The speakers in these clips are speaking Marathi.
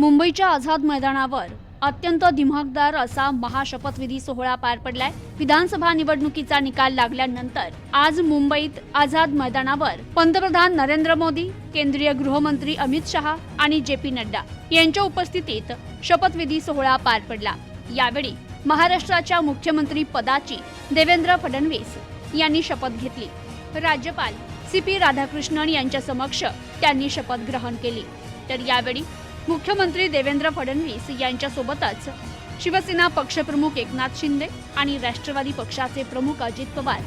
मुंबईच्या आझाद मैदानावर अत्यंत दिमाखदार असा महाशपथविधी सोहळा पार पडलाय। विधानसभा निवडणुकीचा निकाल लागल्यानंतर आज मुंबईत आझाद मैदानावर पंतप्रधान नरेंद्र मोदी, केंद्रीय गृहमंत्री अमित शहा आणि जेपी नड्डा यांच्या उपस्थितीत शपथविधी सोहळा पार पडला। यावेळी महाराष्ट्राच्या मुख्यमंत्री पदाची देवेंद्र फडणवीस यांनी शपथ घेतली। राज्यपाल CP राधाकृष्णन यांच्या समक्ष त्यांनी शपथ ग्रहण केली। तर यावेळी मुख्यमंत्री देवेंद्र फडणवीस यांच्या सोबतच शिवसेना पक्षप्रमुख एकनाथ शिंदे आणि राष्ट्रवादी पक्षाचे प्रमुख अजित पवार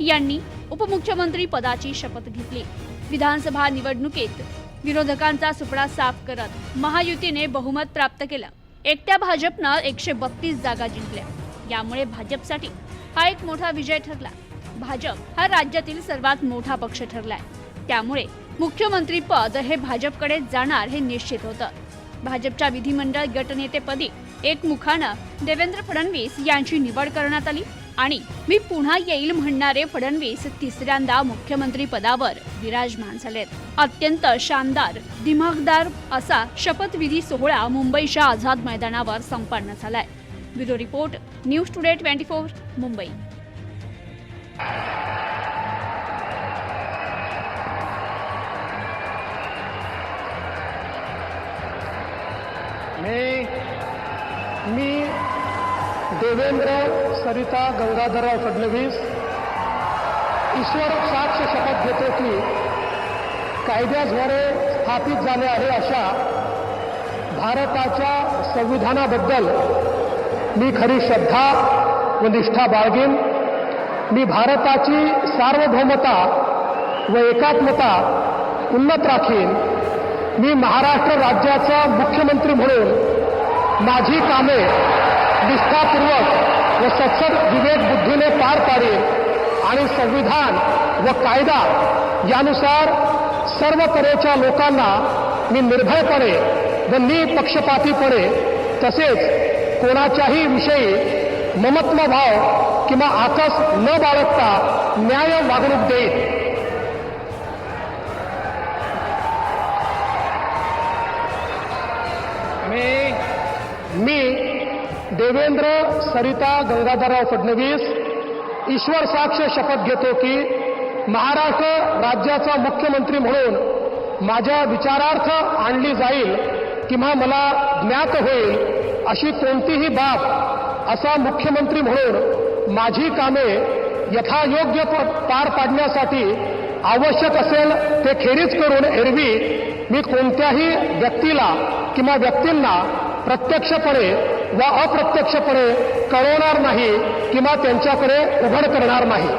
यांनी उपमुख्यमंत्री पदाची शपथ घेतली। विधानसभा निवडणुकीत विरोधकांचा सुपडा साफ करत महायुतीने बहुमत प्राप्त केलं। एकट्या भाजपनं 132 जागा जिंकल्या। यामुळे भाजपसाठी हा एक मोठा विजय ठरला। भाजप हा राज्यातील सर्वात मोठा पक्ष ठरलाय। त्यामुळे मुख्यमंत्री पद हे भाजपकडे जाणार हे निश्चित होतं। भाजपच्या विधिमंडळ गटनेतेपदी एकमुखानं देवेंद्र फडणवीस यांची निवड करण्यात आली आणि मी पुन्हा येईल म्हणणारे फडणवीस तिसऱ्यांदा मुख्यमंत्री पदावर विराजमान झालेत। अत्यंत शानदार दिमाखदार असा शपथविधी सोहळा मुंबईच्या आझाद मैदानावर संपन्न झालाय। Bureau report, news today 24 Mumbai. मी देवेंद्र सरिता गंगाधरराव फडणवीस ईश्वर साक्ष शपथ घेतो की कायद्याद्वारे स्थापित झाले आहे अशा भारताच्या संविधानाबद्दल मी खरी श्रद्धा व निष्ठा बाळगेन। मी भारताची सार्वभौमता व एकात्मता उन्नत राखीन। मी महाराष्ट्र राज्याचा मुख्यमंत्री म्हणून माझी कामे निष्ठापूर्वक व सत्सद विवेक बुद्धीने पार पाडेन आणि संविधान व कायदा यानुसार सर्व तऱ्हेच्या लोकांना मी निर्भयपणे व निपक्षपातीपणे तसेच कोणाच्याही विषयी ममत्व भाव किंवा आकस न बाळगता न्याय वागणूक देईन। मी देवेंद्र सरिता गंगाधरराव फडणवीस ईश्वर साक्ष शपथ घेतो की महाराष्ट्र राज्याचा मुख्यमंत्री म्हणून माझ्या विचारार्थ आणली जाईल किंवा मला ज्ञात होईल अशी कोणतीही बाब असा मुख्यमंत्री म्हणून माझी कामे यथायोग्य पार पाडण्यासाठी आवश्यक असेल ते खेरीज करून एरवी मी कोणत्याही व्यक्तीला किंवा व्यक्तींना प्रत्यक्षपणे व अप्रत्यक्षपणे कळवणार नाही किंवा त्यांच्याकडे उघड करणार नाही।